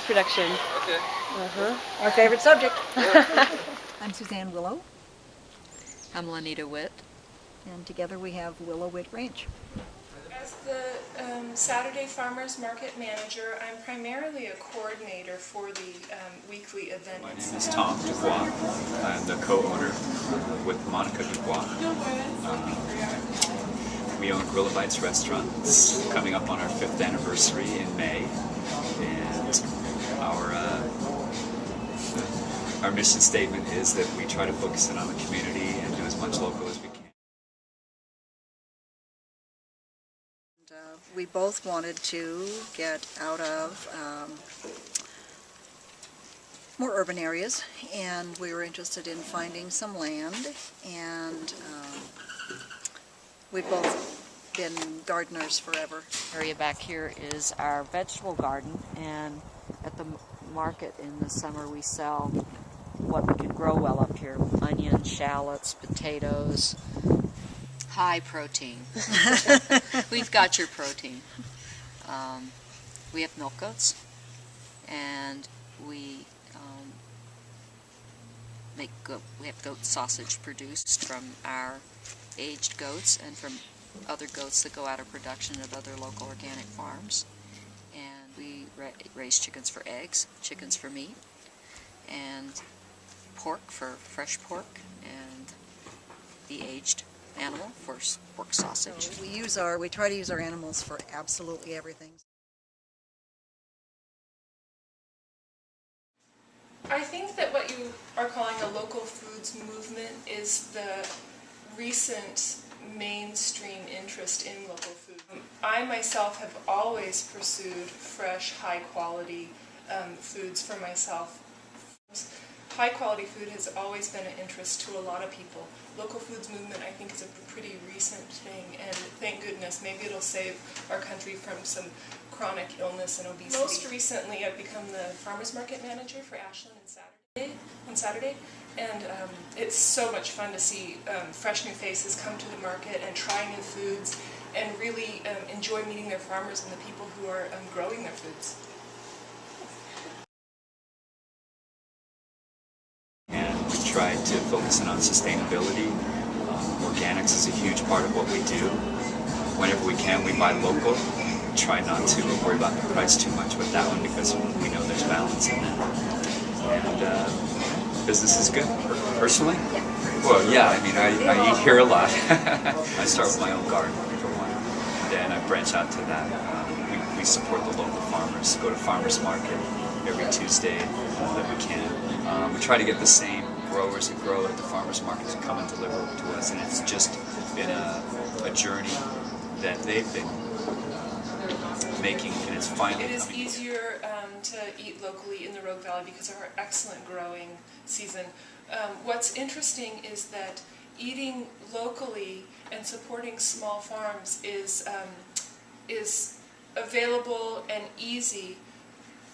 production. Okay. Our favorite subject. I'm Suzanne Willow, I'm Lenita Witt. and together we have Willow Witt Ranch. As the Saturday Farmers Market Manager, I'm primarily a coordinator for the weekly event. My name is Tom Dubois. I'm the co-owner with Monica Dubois. We own Grill Bites restaurant. It's coming up on our 5th anniversary in May, and our mission statement is that we try to focus in on the community and do as much local as we can. We both wanted to get out of more urban areas, and we were interested in finding some land, and we've both been gardeners forever. Area back here is our vegetable garden, and at the market in the summer we sell what we can grow well up here: onions, shallots, potatoes. High protein. We've got your protein. We have milk goats, and we have goat sausage produced from our aged goats and from other goats that go out of production at other local organic farms. And we raise chickens for eggs, chickens for meat, and pork for fresh pork, and the aged animal for pork sausage. So we try to use our animals for absolutely everything. I think that what you are calling a local foods movement is the recent mainstream interest in local food. I myself have always pursued fresh, high-quality foods for myself. High-quality food has always been an interest to a lot of people. Local foods movement, I think, is a pretty recent thing, and thank goodness, maybe it'll save our country from some chronic illness and obesity. Most recently, I've become the farmers market manager for Ashland on Saturday, and it's so much fun to see fresh new faces come to the market and try new foods, and really enjoy meeting their farmers and the people who are growing their foods. Tried to focus in on sustainability. Organics is a huge part of what we do. Whenever we can, we buy local. Try not to worry about the price too much with that one, because we know there's balance in that. And business is good. Personally? Well, yeah, I mean, I eat here a lot. I start with my own garden, for one. Then I branch out to that. We support the local farmers, go to farmers market every Tuesday that we can. We try to get the same growers that grow at the farmers market to come and deliver to us, and it's just been a journey that they've been making, and it's finally It is easier to eat locally in the Rogue Valley because of our excellent growing season. What's interesting is that eating locally and supporting small farms is available and easy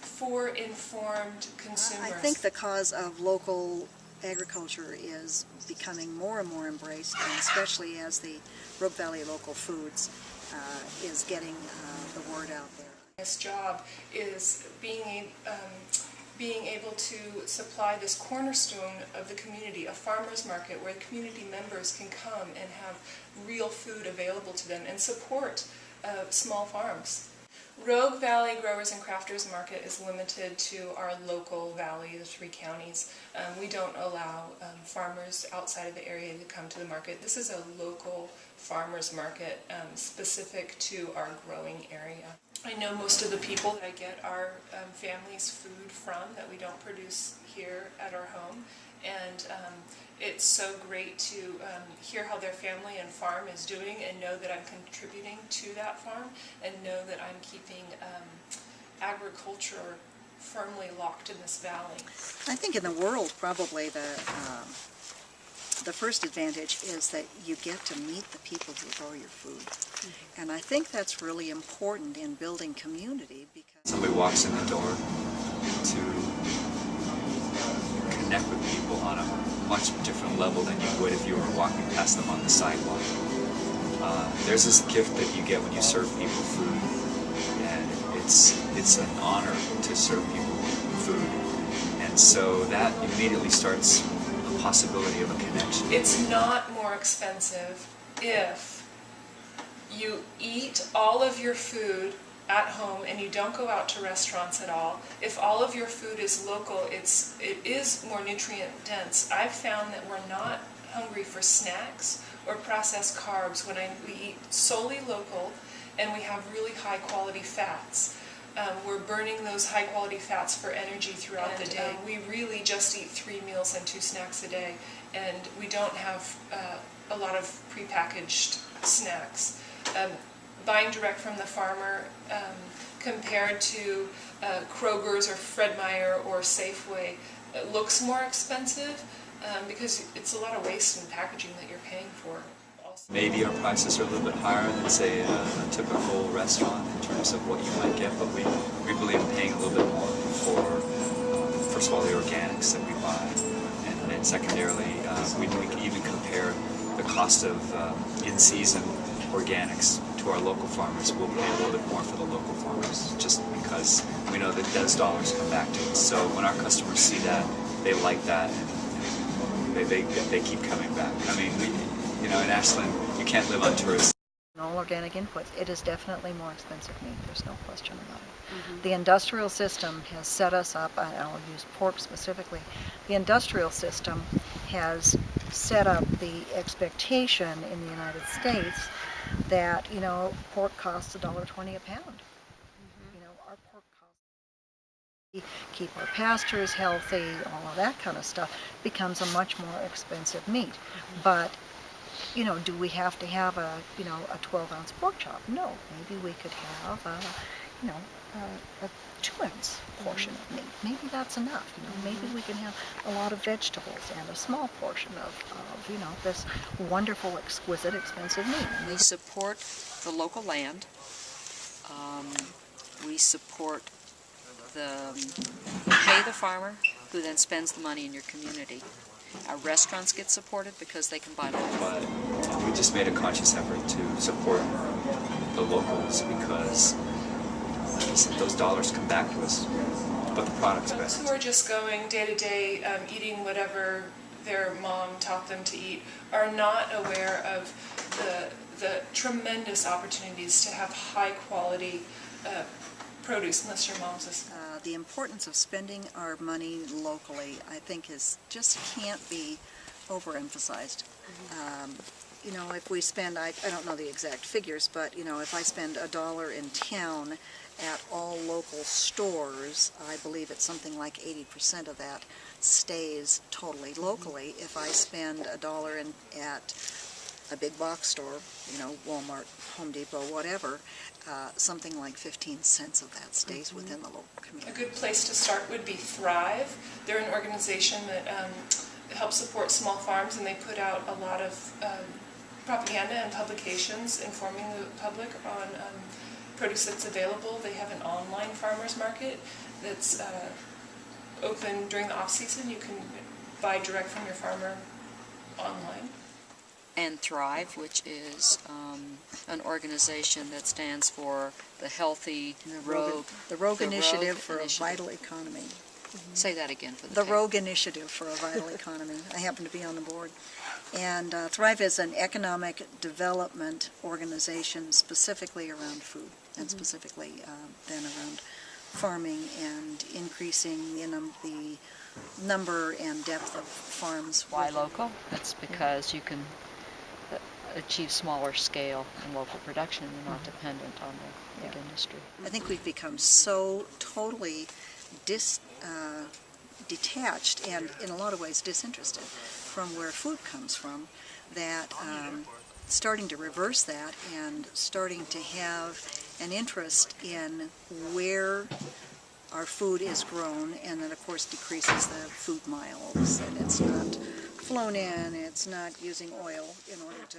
for informed consumers. I think the cause of local agriculture is becoming more and more embraced, and especially as the Rogue Valley Local Foods is getting the word out there. This job is being able to supply this cornerstone of the community, a farmer's market where community members can come and have real food available to them and support small farms. Rogue Valley Growers and Crafters Market is limited to our local valley, the 3 counties. We don't allow farmers outside of the area to come to the market. This is a local farmers market specific to our growing area. I know most of the people that I get our family's food from that we don't produce here at our home, and it's so great to hear how their family and farm is doing and know that I'm contributing to that farm and know that I'm keeping agriculture firmly locked in this valley. I think in the world probably the first advantage is that you get to meet the people who grow your food. Mm-hmm. And I think that's really important in building community, because somebody walks in the door to connect with people on a much different level than you would if you were walking past them on the sidewalk. There's this gift that you get when you serve people food, and it's an honor to serve people food. And so that immediately starts a possibility of a connection. It's not more expensive if you eat all of your food at home and you don't go out to restaurants at all. If all of your food is local, it is more nutrient dense. I've found that we're not hungry for snacks or processed carbs when we eat solely local and we have really high quality fats. We're burning those high quality fats for energy throughout the day. We really just eat 3 meals and 2 snacks a day, and we don't have a lot of prepackaged snacks. Buying direct from the farmer compared to Kroger's or Fred Meyer or Safeway looks more expensive because it's a lot of waste in packaging that you're paying for. Maybe our prices are a little bit higher than, say, a typical restaurant in terms of what you might get, but we believe in paying a little bit more for, first of all, the organics that we buy, and then secondarily, we can even compare the cost of in-season organics to our local farmers. We'll pay a little bit more for the local farmers just because we know that those dollars come back to us. So when our customers see that, they like that, and they keep coming back. I mean, in Ashland, you can't live on tourists. All organic inputs, it is definitely more expensive meat. There's no question about it. The industrial system has set us up, I'll use pork specifically, the industrial system has set up the expectation in the United States that, pork costs $1.20 a pound. Our pork costs, keep our pastures healthy, all of that kind of stuff, becomes a much more expensive meat. But do we have to have a 12-ounce pork chop? No. Maybe we could have a 2-ounce portion of meat. Maybe that's enough. Maybe we can have a lot of vegetables and a small portion of this wonderful, exquisite, expensive meat. We support the local land. We support pay the farmer, who then spends the money in your community. Our restaurants get supported because they can buy local. But we just made a conscious effort to support the locals because, like I said, those dollars come back to us, but the product's Folks better. who are just going day to day, eating whatever their mom taught them to eat, are not aware of the tremendous opportunities to have high quality produce, unless your mom's a... The importance of spending our money locally, I think, just can't be overemphasized. If we spend, I don't know the exact figures, but if I spend $1 in town at all local stores, I believe it's something like 80% of that stays totally locally. If I spend $1 at a big box store, Walmart, Home Depot, whatever, something like 15 cents of that stays within the local community. A good place to start would be Thrive. They're an organization that helps support small farms, and they put out a lot of propaganda and publications informing the public on produce that's available. They have an online farmers market that's open during the off-season. You can buy direct from your farmer online. And Thrive, which is an organization that stands for the Healthy Rogue. The Rogue Initiative for Initiative. a Vital Economy. Say that again for the The tape. Rogue Initiative for a Vital Economy. I happen to be on the board. And Thrive is an economic development organization specifically around food, and specifically then around farming and increasing the number and depth of farms. Why local? That's because you can achieve smaller scale and local production. You're not dependent on the big industry. I think we've become so totally detached and in a lot of ways disinterested from where food comes from that starting to reverse that and starting to have an interest in where our food is grown, and that of course decreases the food miles, and it's not flown in, it's not using oil in order to...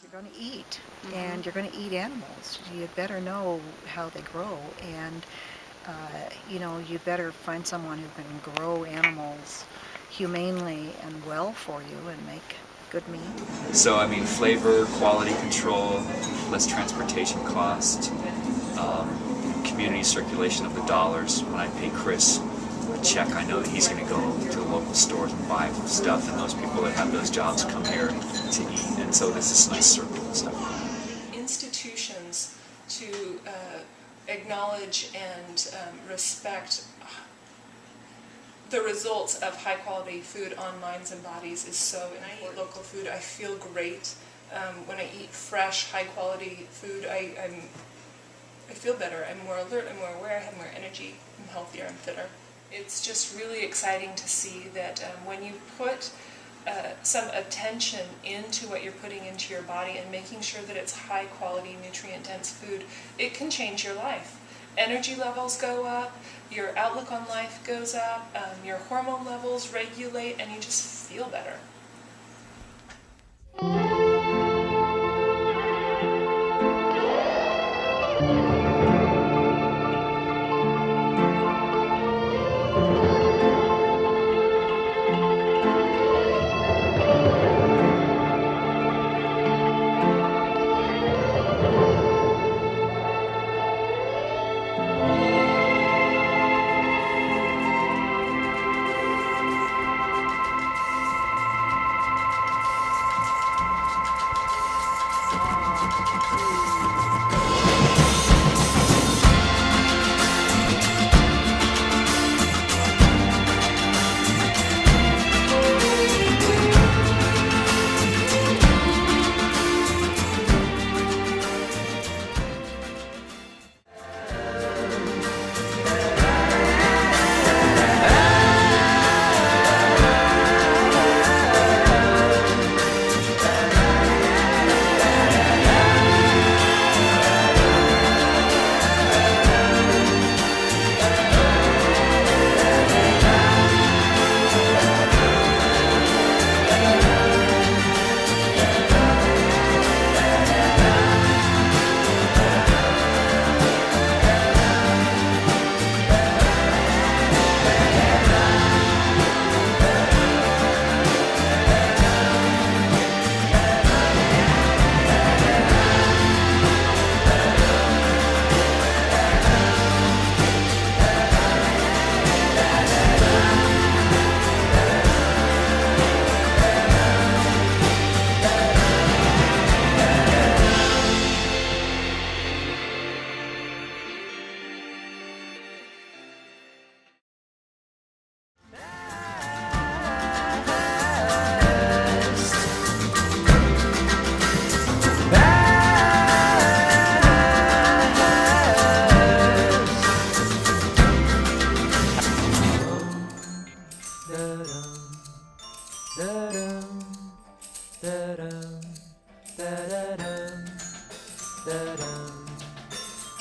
You're going to eat, and you're going to eat animals. You better know how they grow, and you better find someone who can grow animals humanely and well for you and make good meat. So, flavor, quality control, less transportation cost, community circulation of the dollars. When I pay Chris a check, I know that he's going to go to the local stores and buy stuff, and those people that have those jobs come here to eat, and so there's this nice circle and stuff. Institutions to acknowledge and respect the results of high quality food on minds and bodies is so important. When I eat local food, I feel great. When I eat fresh, high quality food, I feel better. I'm more alert, I'm more aware, I have more energy, I'm healthier, I'm fitter. It's just really exciting to see that when you put some attention into what you're putting into your body and making sure that it's high quality, nutrient dense food, it can change your life. Energy levels go up, your outlook on life goes up, your hormone levels regulate, and you just feel better.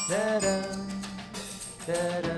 da-dum, da-dum.